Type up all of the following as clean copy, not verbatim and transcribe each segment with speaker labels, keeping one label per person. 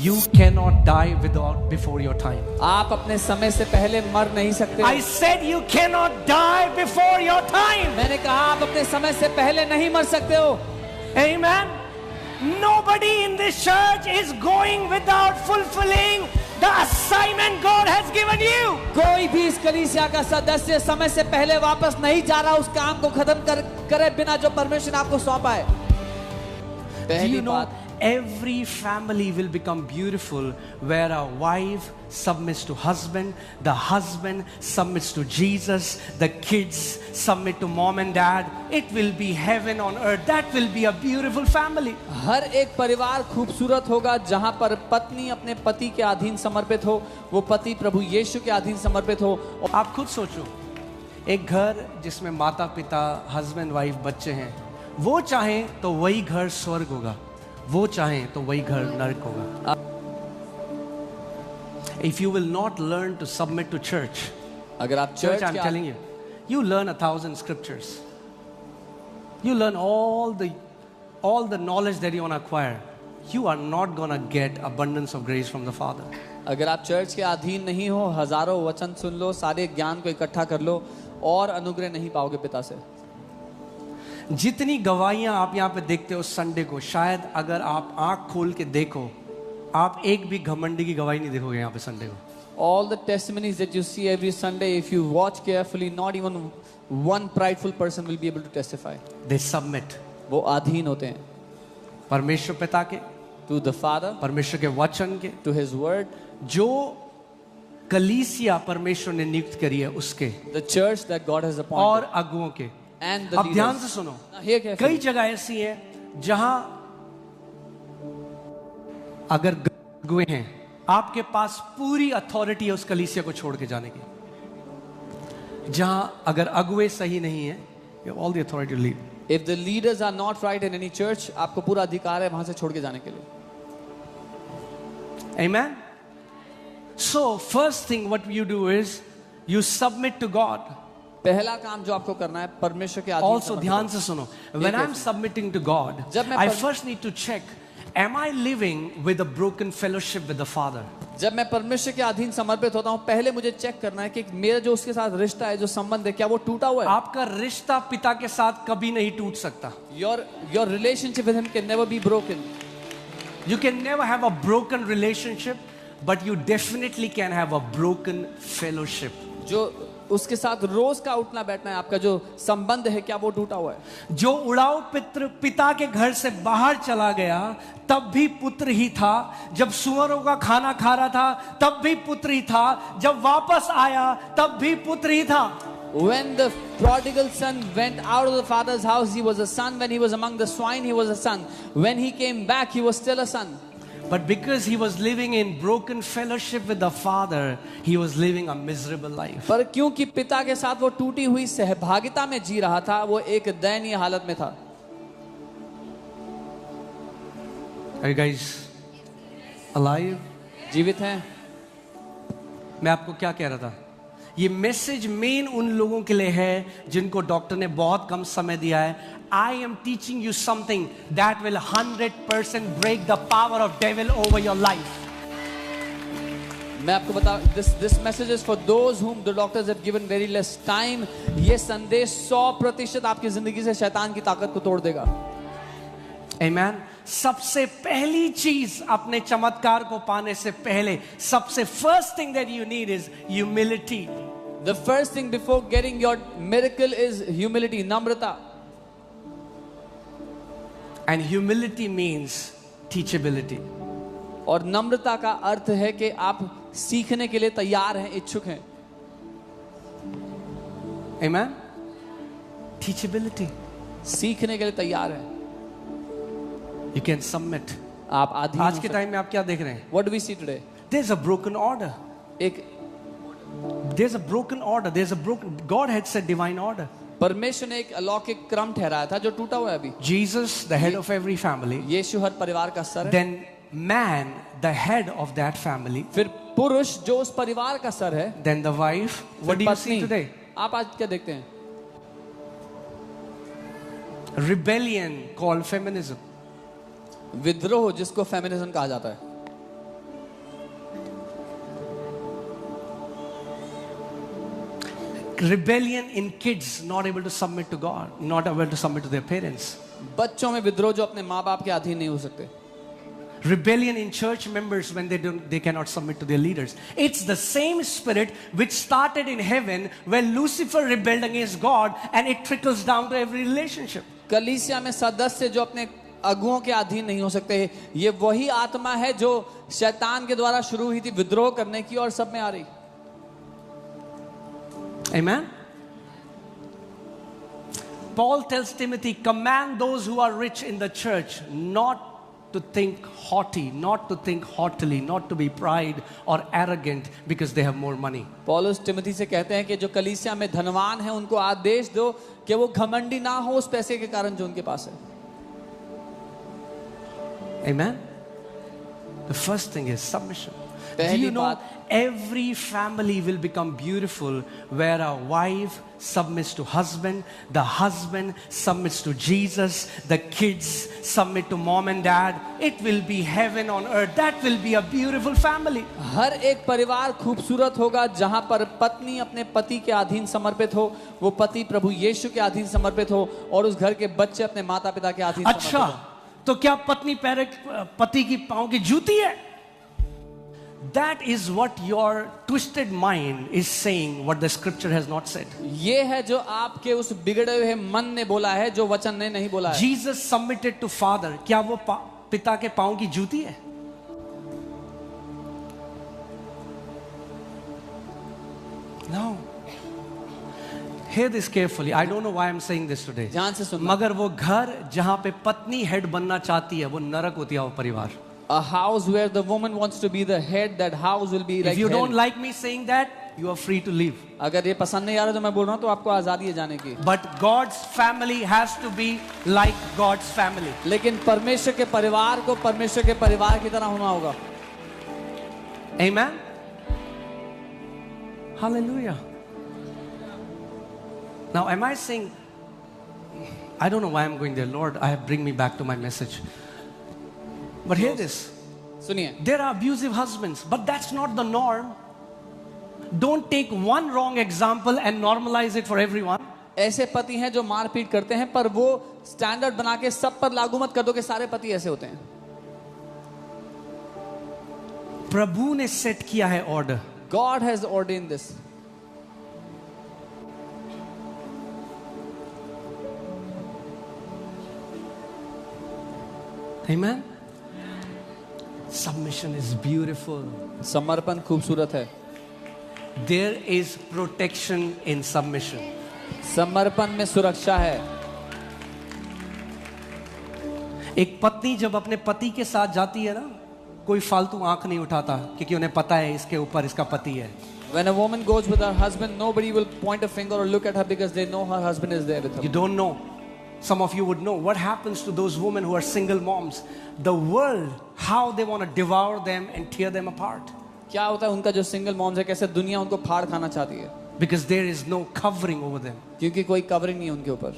Speaker 1: You cannot die before your time.
Speaker 2: आप अपने समय से पहले मर नहीं सकते।
Speaker 1: I said you cannot die before your time.
Speaker 2: मैंने कहा आप अपने समय से पहले नहीं मर सकते हो।
Speaker 1: Amen. Nobody in this church is going without fulfilling the assignment God has given you.
Speaker 2: कोई भी इस कलीसिया का सदस्य समय से पहले वापस नहीं जा रहा उस काम को खत्म करे बिना जो परमेश्वर ने आपको सौंपा है।
Speaker 1: Do you
Speaker 2: पहली
Speaker 1: know,
Speaker 2: बात,
Speaker 1: every family will become beautiful where a wife submits to husband, the husband submits to Jesus, the kids submit to mom and dad. It will be heaven on earth. That will be a beautiful family.
Speaker 2: हर एक परिवार खूबसूरत होगा जहां पर पत्नी अपने पति के अधीन समर्पित हो, वो पति प्रभु यीशु के अधीन समर्पित हो।
Speaker 1: आप खुद सोचो, एक घर जिसमें माता पिता, हस्बैंड वाइफ, बच्चे हैं, वो चाहें तो वही घर स्वर्ग होगा, वो चाहें तो वही घर नरक होगा। If you will not learn to submit to church,
Speaker 2: अगर आप
Speaker 1: church, I'm telling you, you learn 1,000 scriptures. You learn all the knowledge that you want to acquire. You are not going to get abundance of grace from the Father.
Speaker 2: अगर आप church के अधीन नहीं हो, हजारों वचन सुन लो, सारे ज्ञान को इकट्ठा कर लो, और अनुग्रह नहीं पाओगे पिता से।
Speaker 1: जितनी गवाहियां आप यहाँ पे देखते हो संडे को, शायद अगर आप आंख खोल के देखो, आप एक भी घमंडी की गवाही नहीं देखोगे यहाँ पे संडे को।
Speaker 2: All the testimonies that you see every Sunday, if you watch carefully, not even one prideful person will be able to testify.
Speaker 1: They submit.
Speaker 2: वो अधीन होते हैं
Speaker 1: परमेश्वर पिता के,
Speaker 2: to the Father,
Speaker 1: परमेश्वर के वचन के,
Speaker 2: to His Word,
Speaker 1: जो कलीसिया परमेश्वर ने नियुक्त करी है उसके,
Speaker 2: the church that God has appointed,
Speaker 1: और अगुओं के।
Speaker 2: and the
Speaker 1: अब
Speaker 2: leaders.
Speaker 1: ध्यान से सुनो,
Speaker 2: Now hear carefully.
Speaker 1: कई जगह ऐसी है जहां अगर अगुए हैं, आपके पास पूरी अथॉरिटी है उस कलीसिया को छोड़ के जाने की। जहां अगर अगुए सही नहीं है, you have all the authority to leave.
Speaker 2: If the leaders are not right in any church, आपको पूरा अधिकार है वहां से छोड़ के जाने के लिए।
Speaker 1: Amen. So first thing what you do is you submit to God.
Speaker 2: पहला काम जो आपको करना है परमेश्वर के अधीन
Speaker 1: Also
Speaker 2: समर्पित
Speaker 1: ध्यान
Speaker 2: हो।
Speaker 1: से सुनो, when I'm submitting to God,
Speaker 2: जब मैं
Speaker 1: I first need to check, am I living with a broken fellowship with the Father?
Speaker 2: जब मैं परमेश्वर के अधीन समर्पित होता हूँ, पहले मुझे चेक करना है कि मेरा जो उसके साथ रिश्ता है, जो संबंध है, क्या वो टूटा हुआ है?
Speaker 1: आपका रिश्ता पिता के साथ कभी नहीं टूट सकता।
Speaker 2: Your relationship with him can never be broken.
Speaker 1: You can never have a broken relationship, but you definitely can have a broken fellowship.
Speaker 2: जो उसके साथ रोज का उठना बैठना है, आपका जो संबंध है, क्या वो टूटा हुआ है?
Speaker 1: जो उड़ाऊ पिता के घर से बाहर चला गया तब भी पुत्र ही था, जब सुअरों का खाना खा रहा था तब भी पुत्र ही था, जब वापस आया तब भी पुत्र ही था।
Speaker 2: When the prodigal son went out of the father's house, he was a son. When he was among the swine, he was a son. When he came back, he was still a son.
Speaker 1: But because he was living in broken fellowship with the Father, he was living a miserable life.
Speaker 2: पर क्योंकि पिता के साथ वो टूटी हुई सहभागिता में जी रहा था, वो एक दयनीय हालत में था।
Speaker 1: Are you guys alive?
Speaker 2: जीवित हैं?
Speaker 1: मैं आपको क्या कह रहा था, ये मैसेज मेन उन लोगों के लिए है जिनको डॉक्टर ने बहुत कम समय दिया है। I am teaching you something that will 100% break the power of devil over your life.
Speaker 2: मैं आपको बता, this message is for those whom the doctors have given very less time. ये संदेश 100% आपकी जिंदगी से शैतान की ताकत को तोड़ देगा।
Speaker 1: Amen. सबसे पहली चीज अपने चमत्कार को पाने से पहले, सबसे first thing that you need is humility.
Speaker 2: The first thing before getting your miracle is humility, Namrata.
Speaker 1: And humility means teachability.
Speaker 2: और नम्रता का अर्थ है कि आप सीखने के लिए तैयार हैं, इच्छुक हैं।
Speaker 1: Amen. Teachability.
Speaker 2: सीखने के लिए तैयार हैं।
Speaker 1: You can submit.
Speaker 2: आप अधीन
Speaker 1: आज के टाइम में आप क्या देख रहे हैं?
Speaker 2: What do we see today?
Speaker 1: There's a broken order. There's a broken order. God had said divine order.
Speaker 2: परमेश्वर ने एक अलौकिक क्रम ठहराया था जो टूटा हुआ है अभी।
Speaker 1: Jesus, the head of every family.
Speaker 2: यीशु हर परिवार का सर है।
Speaker 1: Then man, the head of that family.
Speaker 2: फिर पुरुष जो उस परिवार का सर है।
Speaker 1: Then the wife. What do you see today?
Speaker 2: आप आज क्या देखते हैं?
Speaker 1: Rebellion called feminism.
Speaker 2: विद्रोह जिसको फेमिनिज्म कहा जाता है।
Speaker 1: Rebellion in kids, not able to submit to God, not able to submit to their parents.
Speaker 2: बच्चों में विद्रोह जो अपने माँ बाप के अधीन नहीं हो सकते.
Speaker 1: Rebellion in church members when they cannot submit to their leaders. It's the same spirit which started in heaven when Lucifer rebelled against God, and it trickles down to every relationship.
Speaker 2: कलीसिया में सदस्य जो अपने अगुओं के अधीन नहीं हो सकते, ये वही आत्मा है जो शैतान के द्वारा शुरू हुई थी विद्रोह करने की और सब में आ रही.
Speaker 1: Amen. Paul tells Timothy, command those who are rich in the church not to think haughty, not to think haughtily, not to be pride or arrogant because they have more money.
Speaker 2: पौलुस तिमोथी से कहते हैं कि जो कलीसिया में धनवान है उनको आदेश दो कि वो घमंडी ना हो उस पैसे के कारण जो उनके पास है.
Speaker 1: Amen. The first thing is submission. Do
Speaker 2: पहली
Speaker 1: you know
Speaker 2: बात,
Speaker 1: every family will become beautiful where a wife submits to husband, the husband submits to Jesus, the kids submit to mom and dad. It will be heaven on earth. That will be a beautiful family.
Speaker 2: हर एक परिवार खूबसूरत होगा जहां पर पत्नी अपने पति के अधीन समर्पित हो, वो पति प्रभु यीशु के अधीन समर्पित हो और उस घर के बच्चे अपने माता पिता के अधीन समर्पित हो.
Speaker 1: अच्छा, तो क्या पत्नी पति की पांव की जूती है? That is what your twisted mind is saying, what the scripture has not said.
Speaker 2: ये है जो आपके उस बिगड़े हुए मन ने बोला है, जो वचन ने नहीं बोला है.
Speaker 1: Jesus submitted to father. क्या वो पिता के पांव की जूती है? No. Hear this carefully. I don't know why I'm saying this today.
Speaker 2: ध्यान से सुनना.
Speaker 1: मगर वो घर जहां पे पत्नी हेड बनना चाहती है, वो नरक होती है वो परिवार.
Speaker 2: A house where the woman wants to be the head, that house will be like
Speaker 1: If you
Speaker 2: hell.
Speaker 1: don't like me saying that, you are free to leave.
Speaker 2: अगर ये पसंद नहीं आ रहा तो मैं बोल रहा हूँ तो आपको आजादी है जाने की.
Speaker 1: But God's family has to be like God's family.
Speaker 2: लेकिन परमेश्वर के परिवार को परमेश्वर के परिवार की तरह होना होगा.
Speaker 1: Amen. Hallelujah. Now, am I saying? I don't know why I'm going there, Lord. Bring me back to my message. But hear this.
Speaker 2: सुनिए,
Speaker 1: There are abusive husbands, but that's not the norm. Don't take one wrong example and normalize it for everyone.
Speaker 2: ऐसे पति हैं जो मारपीट करते हैं पर वो स्टैंडर्ड बना के सब पर लागू मत कर दो कि सारे पति ऐसे होते हैं.
Speaker 1: प्रभु ने सेट किया है order.
Speaker 2: God has ordained this.
Speaker 1: Amen. Submission is beautiful.
Speaker 2: समर्पण खूबसूरत है.
Speaker 1: There is protection in submission.
Speaker 2: समर्पण में सुरक्षा है.
Speaker 1: एक पत्नी जब अपने पति के साथ जाती है ना, कोई फालतू आंख नहीं उठाता क्योंकि उन्हें पता है इसके ऊपर इसका पति है.
Speaker 2: When a woman goes with her husband, nobody will point a finger or look at her because they know her husband is there with her.
Speaker 1: You don't know. Some of you would know what happens to those women who are single moms. The world, how they want to devour them and tear them apart.
Speaker 2: क्या होता है उनका जो single moms है, कैसे दुनिया उनको फाड़ खाना चाहती है.
Speaker 1: Because there is no covering over them.
Speaker 2: क्योंकि कोई कवरिंग नहीं है उनके ऊपर.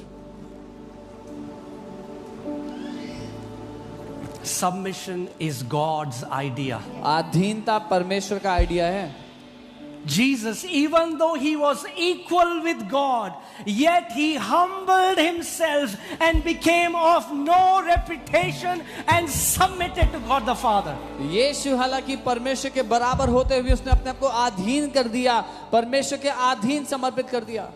Speaker 1: Submission is God's idea.
Speaker 2: अधीनता परमेश्वर का आइडिया है.
Speaker 1: Jesus, even though he was equal with God, yet he humbled himself and became of no reputation and submitted to God the Father.
Speaker 2: यीशु हालांकि परमेश्वर के बराबर होते हुए उसने अपने आप को अधीन कर दिया, परमेश्वर के अधीन समर्पित कर दिया.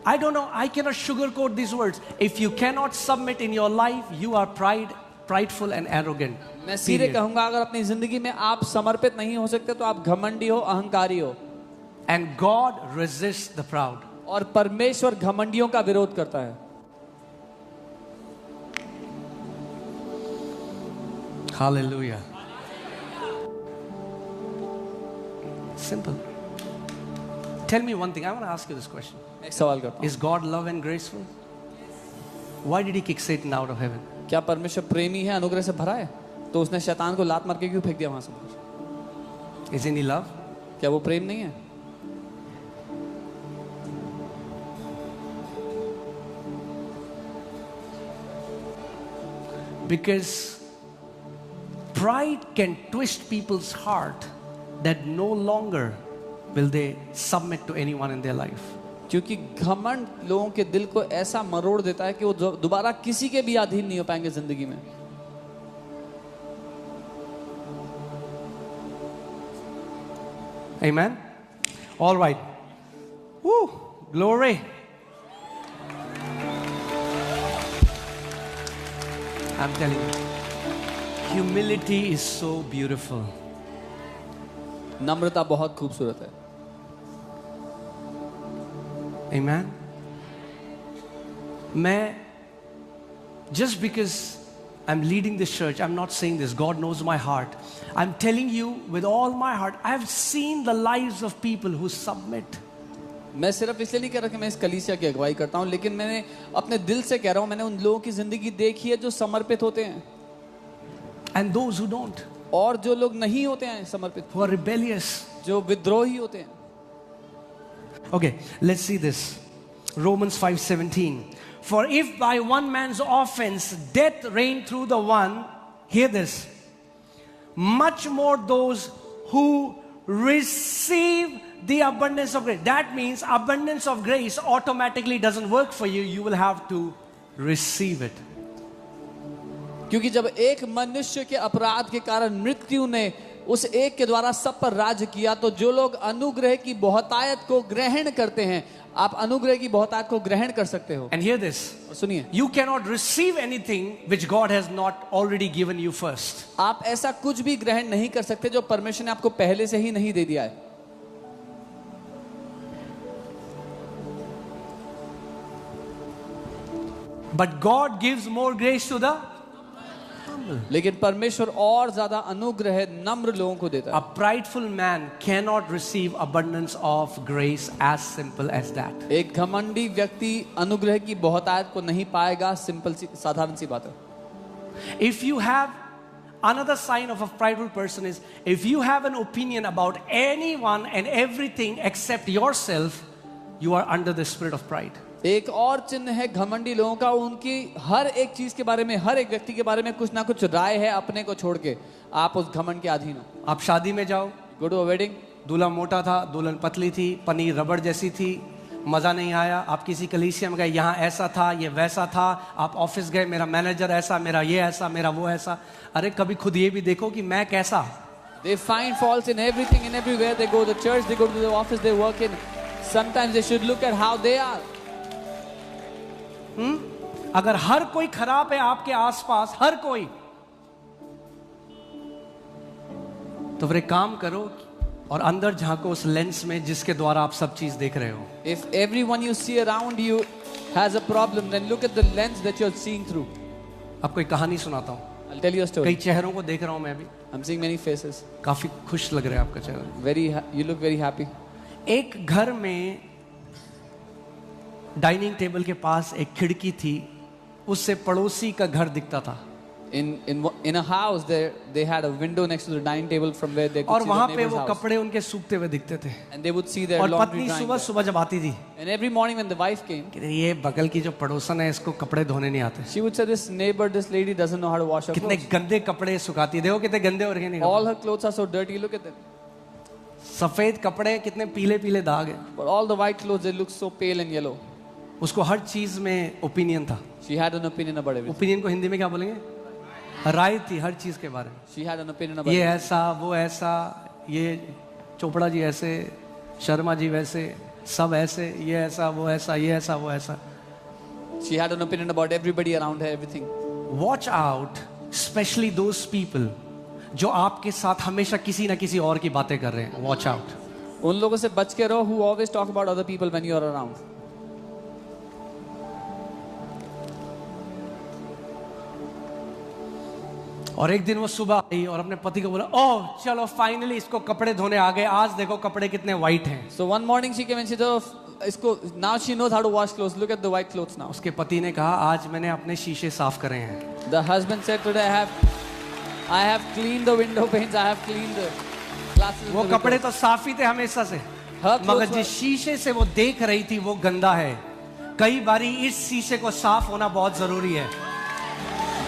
Speaker 1: I don't know, I cannot sugarcoat these words. If you cannot submit in your life, you are prideful and arrogant.
Speaker 2: मैं सीधे कहूंगा, अगर अपनी जिंदगी में आप समर्पित नहीं हो सकते तो आप घमंडी हो, अहंकारी हो.
Speaker 1: And God resists the proud.
Speaker 2: और परमेश्वर घमंडियों का विरोध करता है.
Speaker 1: Hallelujah. Simple. Tell me one thing. I want to ask you this question.
Speaker 2: एक सवाल करता हूं.
Speaker 1: Is God love and graceful? Why did he kick Satan out of heaven?
Speaker 2: क्या परमेश्वर प्रेमी है, अनुग्रह से भरा है? तो उसने शैतान को लात मार के क्यों फेंक दिया वहां से?
Speaker 1: Isn't he love?
Speaker 2: क्या वो प्रेम नहीं है?
Speaker 1: Because pride can twist people's heart that no longer will they submit to anyone in their life.
Speaker 2: क्योंकि घमंड लोगों के दिल को ऐसा मरोड़ देता है कि वो दोबारा किसी के भी अधीन नहीं हो पाएंगे जिंदगी में.
Speaker 1: Amen. All right. Woo, glory. I'm telling you, humility is so beautiful.
Speaker 2: नम्रता बहुत खूबसूरत है.
Speaker 1: Amen. मैं, just because I'm leading this church, I'm not saying this. God knows my heart. I'm telling you with all my heart, I've seen the lives of people who submit.
Speaker 2: मैं सिर्फ इसलिए नहीं कह रहा कि मैं इस कलीसिया की अगुवाई करता हूं, लेकिन मैंने अपने दिल से कह रहा हूं, मैंने उन लोगों की जिंदगी देखी है जो समर्पित होते हैं.
Speaker 1: And those who don't,
Speaker 2: और जो लोग नहीं होते हैं समर्पित,
Speaker 1: who are rebellious.
Speaker 2: जो विद्रोही होते हैं.
Speaker 1: Okay, let's see this. Romans 5:17. For if by one man's offense death reigned through the one, hear this, much more those who receive the abundance of grace. That means abundance of grace automatically doesn't work for you. You will have to receive it.
Speaker 2: क्योंकि जब एक मनुष्य के अपराध के कारण मृत्यु ने उस एक के द्वारा सब पर राज किया, तो जो लोग अनुग्रह की बहुतायत को ग्रहण करते हैं, आप अनुग्रह की बहुतायत को ग्रहण कर सकते हो.
Speaker 1: And hear this.
Speaker 2: सुनिए,
Speaker 1: You cannot receive anything which God has not already given you first.
Speaker 2: आप ऐसा कुछ भी ग्रहण नहीं कर सकते जो परमेश्वर ने आपको पहले से ही नहीं दे दिया है.
Speaker 1: But God gives more grace to the humble.
Speaker 2: लेकिन परमेश्वर और ज्यादा अनुग्रह नम्र लोगों को देता है.
Speaker 1: A prideful man cannot receive abundance of grace as simple as that.
Speaker 2: एक घमंडी व्यक्ति अनुग्रह की बहुतायत को नहीं पाएगा. सिंपल सी, साधारण सी बात है.
Speaker 1: If you have another sign of a prideful person is if you have an opinion about anyone and everything except yourself, you are under the spirit of pride.
Speaker 2: एक और चिन्ह है घमंडी लोगों का, उनकी हर एक चीज के बारे में, हर एक व्यक्ति के बारे में कुछ ना कुछ राय है अपने को छोड़ के. आप उस घमंड के अधीन हो.
Speaker 1: आप शादी में जाओ,
Speaker 2: गो टू अ वेडिंग,
Speaker 1: दूल्हा मोटा था, दुल्हन पतली थी, पनीर रबड़ जैसी थी, मजा नहीं आया. आप किसी कलीसिया में गए, यहाँ ऐसा था, ये वैसा था. आप ऑफिस गए, मेरा मैनेजर ऐसा, मेरा ये ऐसा, मेरा वो ऐसा. अरे कभी खुद ये भी देखो कि मैं कैसा.
Speaker 2: they find faults in everything and everywhere. They go to the church, they go to the office they work in. Sometimes they should look at how they are.
Speaker 1: अगर हर कोई खराब है आपके आसपास, हर कोई, तो फिर एक काम करो और अंदर झांको उस लेंस में जिसके द्वारा आप सब चीज देख रहे हो.
Speaker 2: If everyone you see around you has a problem, then look at the lens that you're seeing through.
Speaker 1: आपको एक कहानी सुनाता हूँ.
Speaker 2: I'll tell you a
Speaker 1: कई
Speaker 2: story.
Speaker 1: चेहरों को देख रहा हूँ मैं अभी.
Speaker 2: I'm seeing many faces.
Speaker 1: काफी खुश लग रहा है आपका चेहरा.
Speaker 2: You look very happy.
Speaker 1: एक घर में डाइनिंग टेबल के पास एक खिड़की थी, उससे पड़ोसी का घर दिखता था.
Speaker 2: In a house they had a window next to the dining table from where they could
Speaker 1: और
Speaker 2: see
Speaker 1: वहां
Speaker 2: the
Speaker 1: पे
Speaker 2: neighbor's
Speaker 1: वो
Speaker 2: house.
Speaker 1: कपड़े उनके सूखते हुए दिखते थे.
Speaker 2: And they would see their
Speaker 1: और
Speaker 2: laundry
Speaker 1: पत्नी
Speaker 2: drying
Speaker 1: सुबह
Speaker 2: there.
Speaker 1: सुबह जब आती थी,
Speaker 2: And every morning when the wife came,
Speaker 1: कहते थे, ये बगल की जो पड़ोसन है इसको कपड़े धोने नहीं आते.
Speaker 2: she would say, this neighbor, this lady doesn't know how to wash her
Speaker 1: कितने
Speaker 2: clothes.
Speaker 1: गंदे कपड़े सुखाती है. देखो कितने गंदे और नहीं.
Speaker 2: All her clothes are so dirty, look at them.
Speaker 1: सफेद कपड़े, कितने पीले पीले दाग है.
Speaker 2: But all the white clothes, they look so pale and yellow.
Speaker 1: उसको हर चीज में ओपिनियन था.
Speaker 2: She had an opinion about everything.
Speaker 1: Opinion को हिंदी में क्या बोलेंगे? राय थी हर चीज के बारे में.
Speaker 2: She had an opinion about
Speaker 1: ये
Speaker 2: everything.
Speaker 1: ऐसा, वो ऐसा, ये चोपड़ा जी ऐसे, शर्मा जी वैसे, सब ऐसे, ये ऐसा, वो ऐसा, ये ऐसा, वो ऐसा.
Speaker 2: She had an opinion about everybody around her, everything.
Speaker 1: Watch out, especially those people जो आपके साथ हमेशा किसी ना किसी और की बातें कर रहे हैं. Watch out.
Speaker 2: उन लोगों से बच के रहो who always talk about other people when you are around.
Speaker 1: और एक दिन वो सुबह आई और अपने पति को बोला, ओह चलो फाइनली इसको कपड़े धोने आ गए, आज देखो कपड़े कितने व्हाइट हैं.
Speaker 2: So one morning she came and she said, इसको now she knows how to wash clothes. Look at the white clothes now.
Speaker 1: उसके पति ने कहा, आज मैंने अपने शीशे साफ करे हैं.
Speaker 2: The husband said, today I have cleaned the window panes. I have cleaned the glasses.
Speaker 1: वो कपड़े तो साफ ही थे हमेशा से, मगर जिस शीशे से वो देख रही थी वो गंदा है. कई बारी इस शीशे को साफ होना बहुत जरूरी है.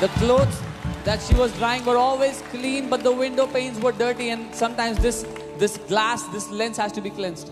Speaker 2: The clothes that she was drying were always clean, but the window panes were dirty, and sometimes this glass, this lens has to be cleansed.